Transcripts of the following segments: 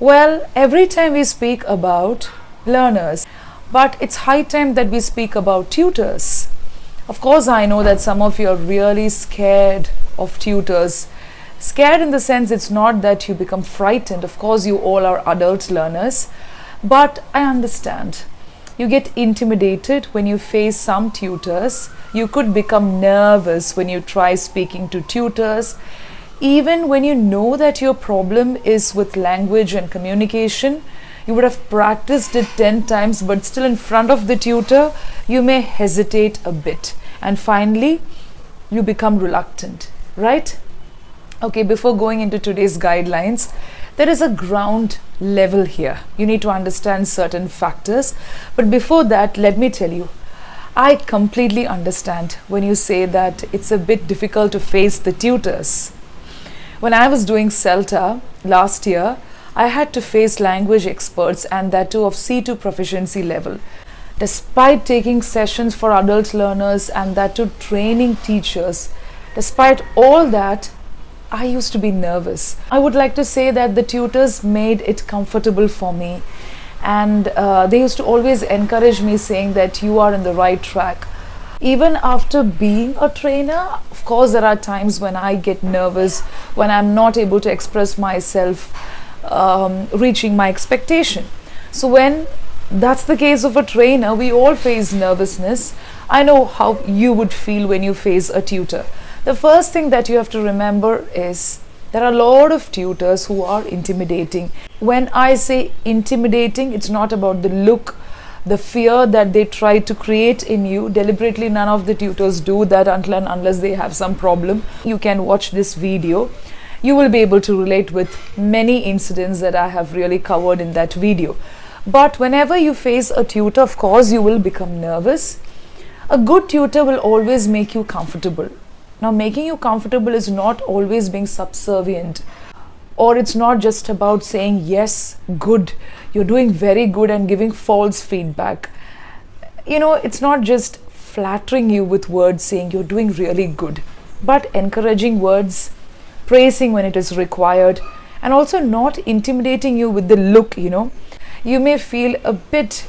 Well, every time we speak about learners, but it's high time that we speak about tutors. Of course, I know that some of you are really scared of tutors. Scared in the sense it's not that you become frightened. Of course, you all are adult learners, but I understand. You get intimidated when you face some tutors. You could become nervous when you try speaking to tutors. Even when you know that your problem is with language and communication, you would have practiced it 10 times, but still in front of the tutor, you may hesitate a bit. And finally, you become reluctant, right? Okay, before going into today's guidelines, there is a ground level here. You need to understand certain factors. But before that, let me tell you, I completely understand when you say that it's a bit difficult to face the tutors. When I was doing CELTA last year, I had to face language experts, and that too of C2 proficiency level. Despite taking sessions for adult learners and that too training teachers, despite all that, I used to be nervous. I would like to say that the tutors made it comfortable for me, and they used to always encourage me, saying that you are in the right track. Even after being a trainer, of course, there are times when I get nervous, when I'm not able to express myself, reaching my expectation. So when that's the case of a trainer, we all face nervousness. I know how you would feel when you face a tutor. The first thing that you have to remember is there are a lot of tutors who are intimidating. When I say intimidating, it's not about the look, the fear that they try to create in you. Deliberately, none of the tutors do that until and unless they have some problem. You can watch this video. You will be able to relate with many incidents that I have really covered in that video. But whenever you face a tutor, of course, you will become nervous. A good tutor will always make you comfortable. Now, making you comfortable is not always being subservient, or it's not just about saying, yes, good, you're doing very good, and giving false feedback. You know, it's not just flattering you with words saying you're doing really good, but encouraging words, praising when it is required, and also not intimidating you with the look. You may feel a bit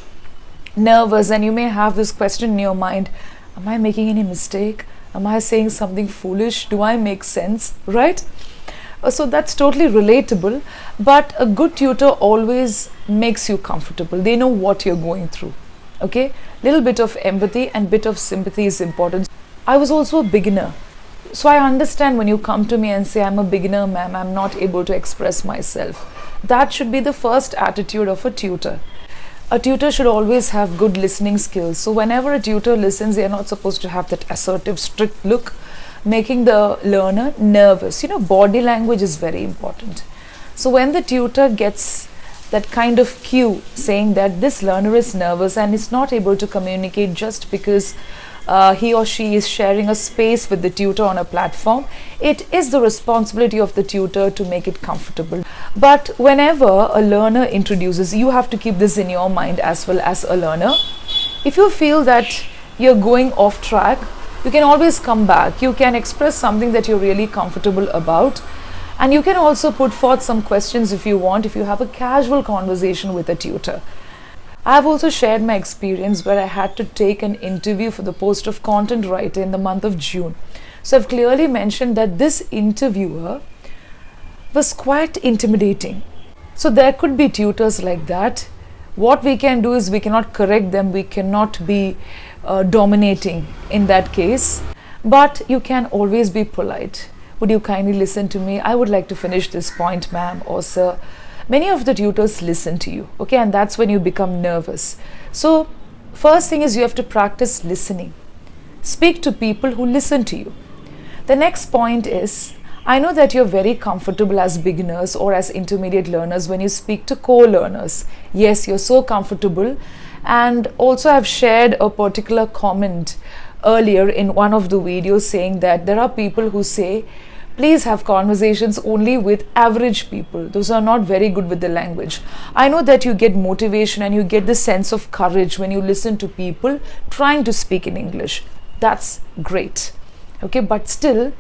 nervous and you may have this question in your mind, am I making any mistake? Am I saying something foolish? Do I make sense? Right? So that's totally relatable. But a good tutor always makes you comfortable. They know what you're going through. Okay? Little bit of empathy and bit of sympathy is important. I was also a beginner. So I understand when you come to me and say, I'm a beginner, ma'am, I'm not able to express myself. That should be the first attitude of a tutor. A tutor should always have good listening skills. So whenever a tutor listens, they are not supposed to have that assertive, strict look, making the learner nervous. Body language is very important. So when the tutor gets that kind of cue saying that this learner is nervous and is not able to communicate just because he or she is sharing a space with the tutor on a platform, it is the responsibility of the tutor to make it comfortable. But whenever a learner introduces, you have to keep this in your mind as well as a learner. If you feel that you're going off track, you can always come back. You can express something that you're really comfortable about. And you can also put forth some questions if you want, if you have a casual conversation with a tutor. I've also shared my experience where I had to take an interview for the post of content writer in the month of June. So I've clearly mentioned that this interviewer was quite intimidating. So there could be tutors like that. What we can do is we cannot correct them. We cannot be dominating in that case. But you can always be polite. Would you kindly listen to me? I would like to finish this point, ma'am or sir. Many of the tutors listen to you, okay, and that's when you become nervous. So first thing is you have to practice listening. Speak to people who listen to you. The next point is, I know that you're very comfortable as beginners or as intermediate learners when you speak to co-learners. Yes, you're so comfortable. And also I've shared a particular comment earlier in one of the videos saying that there are people who say, please have conversations only with average people. Those are not very good with the language. I know that you get motivation and you get the sense of courage when you listen to people trying to speak in English. That's great. Okay, but still,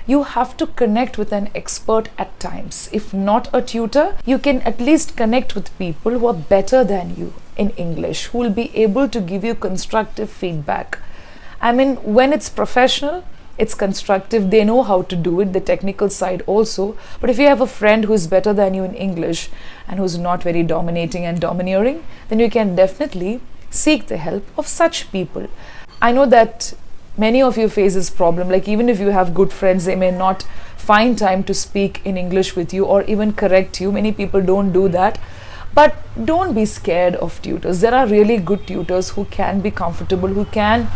you have to connect with an expert at times. If not a tutor, you can at least connect with people who are better than you in English, who will be able to give you constructive feedback. I mean, when it's professional, it's constructive, they know how to do it, the technical side also. But if you have a friend who's better than you in English and who's not very dominating and domineering, then you can definitely seek the help of such people. I know that many of you face this problem, like even if you have good friends, they may not find time to speak in English with you or even correct you. Many people don't do that. But don't be scared of tutors. There are really good tutors who can be comfortable, who can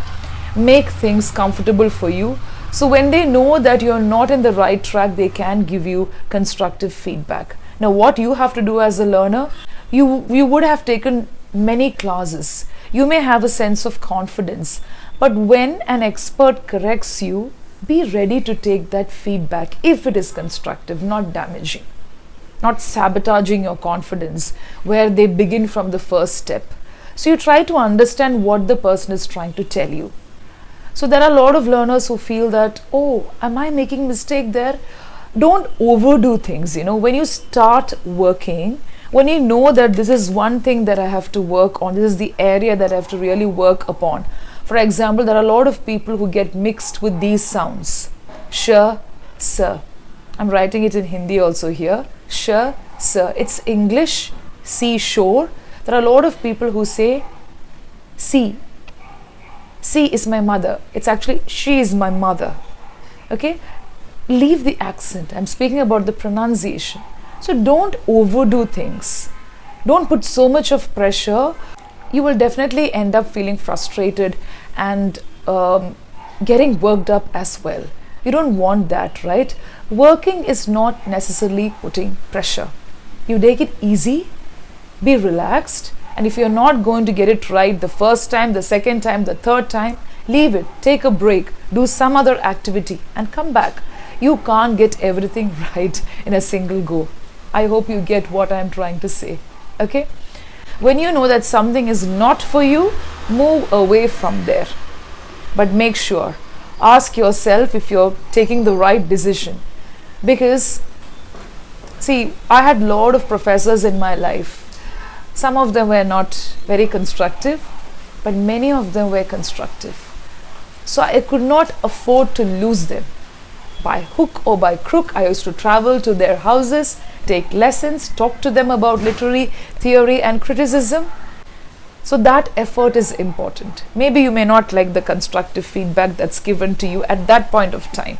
make things comfortable for you. So when they know that you're not in the right track, they can give you constructive feedback. Now what you have to do as a learner, you would have taken many classes. You may have a sense of confidence, but when an expert corrects you, be ready to take that feedback if it is constructive, not damaging, not sabotaging your confidence, where they begin from the first step. So you try to understand what the person is trying to tell you. So there are a lot of learners who feel that, oh, am I making mistake there? Don't overdo things. When you start working, when you know that this is one thing that I have to work on, this is the area that I have to really work upon. For example, there are a lot of people who get mixed with these sounds. Sh, sir. I'm writing it in Hindi also here. Sh, sir. It's English, seashore. There are a lot of people who say, see. See is my mother. It's actually, she is my mother. Okay? Leave the accent. I'm speaking about the pronunciation. So don't overdo things. Don't put so much of pressure. You will definitely end up feeling frustrated and getting worked up as well. You don't want that, right? Working is not necessarily putting pressure. You take it easy, be relaxed, and if you're not going to get it right the first time, the second time, the third time, leave it, take a break, do some other activity and come back. You can't get everything right in a single go. I hope you get what I'm trying to say. Okay? When you know that something is not for you, move away from there. But make sure, ask yourself if you're taking the right decision. Because, see, I had a lot of professors in my life. Some of them were not very constructive, but many of them were constructive. So I could not afford to lose them. By hook or by crook, I used to travel to their houses, take lessons, talk to them about literary theory and criticism. So that effort is important. Maybe you may not like the constructive feedback that's given to you at that point of time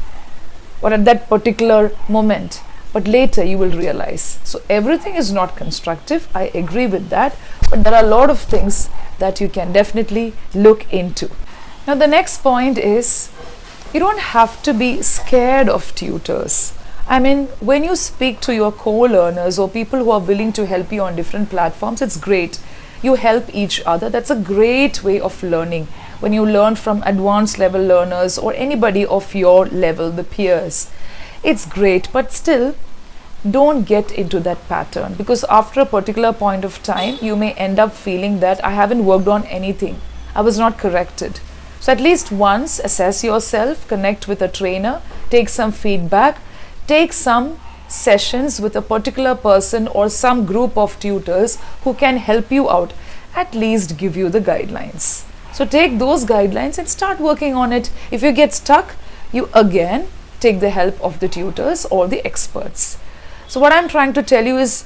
or at that particular moment, but later you will realize. So everything is not constructive, I agree with that, but there are a lot of things that you can definitely look into. Now the next point is, you don't have to be scared of tutors. I mean, when you speak to your co-learners or people who are willing to help you on different platforms, it's great. You help each other. That's a great way of learning. When you learn from advanced level learners or anybody of your level, the peers, it's great, but still don't get into that pattern, because after a particular point of time, you may end up feeling that I haven't worked on anything. I was not corrected. So at least once assess yourself, connect with a trainer, take some feedback, take some sessions with a particular person or some group of tutors who can help you out, at least give you the guidelines. So take those guidelines and start working on it. If you get stuck, you again take the help of the tutors or the experts. So what I'm trying to tell you is,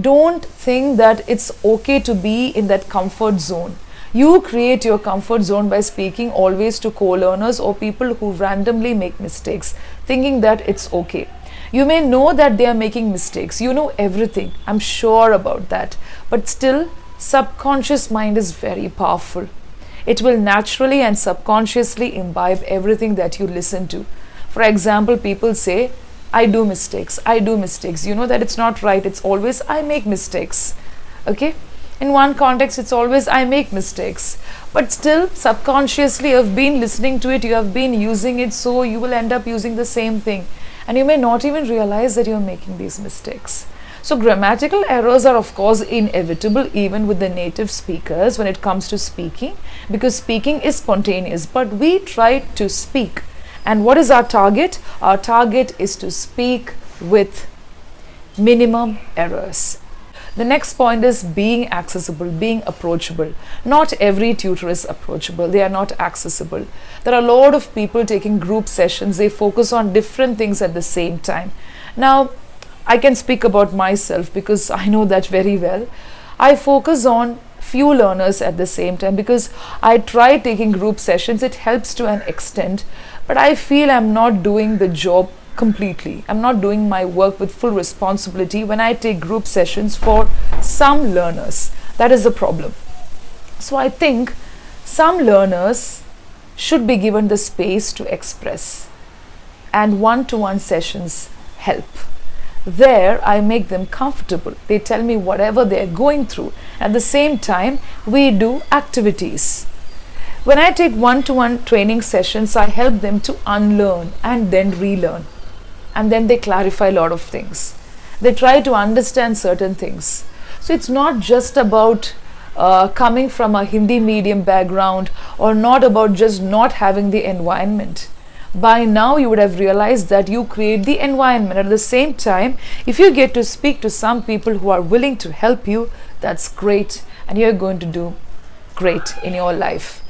don't think that it's okay to be in that comfort zone. You create your comfort zone by speaking always to co-learners or people who randomly make mistakes, thinking that it's okay. You may know that they are making mistakes. You know everything. I'm sure about that. But still, subconscious mind is very powerful. It will naturally and subconsciously imbibe everything that you listen to. For example, people say, I do mistakes. I do mistakes. You know that it's not right. It's always, I make mistakes. Okay? In one context, it's always, I make mistakes. But still, subconsciously, you have been listening to it, you have been using it, so you will end up using the same thing. And you may not even realize that you're making these mistakes. So grammatical errors are of course inevitable even with the native speakers when it comes to speaking, because speaking is spontaneous, but we try to speak And what is our target? Our target is to speak with minimum errors. The next point is being accessible, being approachable. Not every tutor is approachable. They are not accessible. There are a lot of people taking group sessions. They focus on different things at the same time. Now, I can speak about myself because I know that very well. I focus on few learners at the same time because I try taking group sessions. It helps to an extent, but I feel I'm not doing the job completely. I'm not doing my work with full responsibility when I take group sessions for some learners. That is the problem. So I think some learners should be given the space to express, and one-to-one sessions help. There I make them comfortable. They tell me whatever they're going through. At the same time, we do activities. When I take one-to-one training sessions, I help them to unlearn and then relearn. And then they clarify a lot of things. They try to understand certain things. So it's not just about coming from a Hindi medium background, or not about just not having the environment. By now you would have realized that you create the environment. At the same time, if you get to speak to some people who are willing to help you, that's great, and you're going to do great in your life.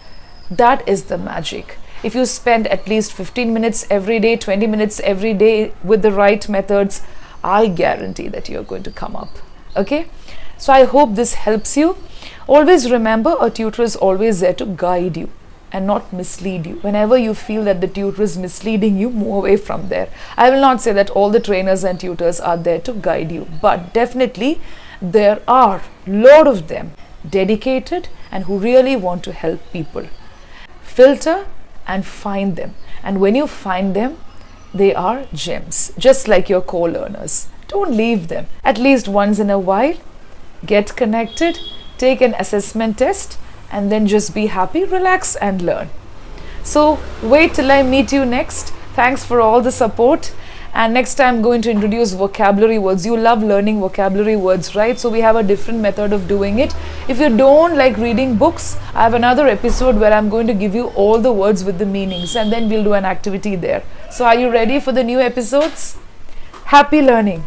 That is the magic. If you spend at least 15 minutes every day, 20 minutes every day with the right methods, I guarantee that you're going to come up. Okay? So I hope this helps you. Always remember, a tutor is always there to guide you and not mislead you. Whenever you feel that the tutor is misleading you, move away from there. I will not say that all the trainers and tutors are there to guide you, but definitely there are a lot of them dedicated and who really want to help people. Filter and find them, and when you find them, they are gems, just like your co-learners. Don't leave them. At least once in a while, get connected, take an assessment test, and then just be happy, relax and learn. So wait till I meet you next. Thanks for all the support. And next time I'm going to introduce vocabulary words. You love learning vocabulary words, right? So we have a different method of doing it. If you don't like reading books, I have another episode where I'm going to give you all the words with the meanings, and then we'll do an activity there. So are you ready for the new episodes? Happy learning.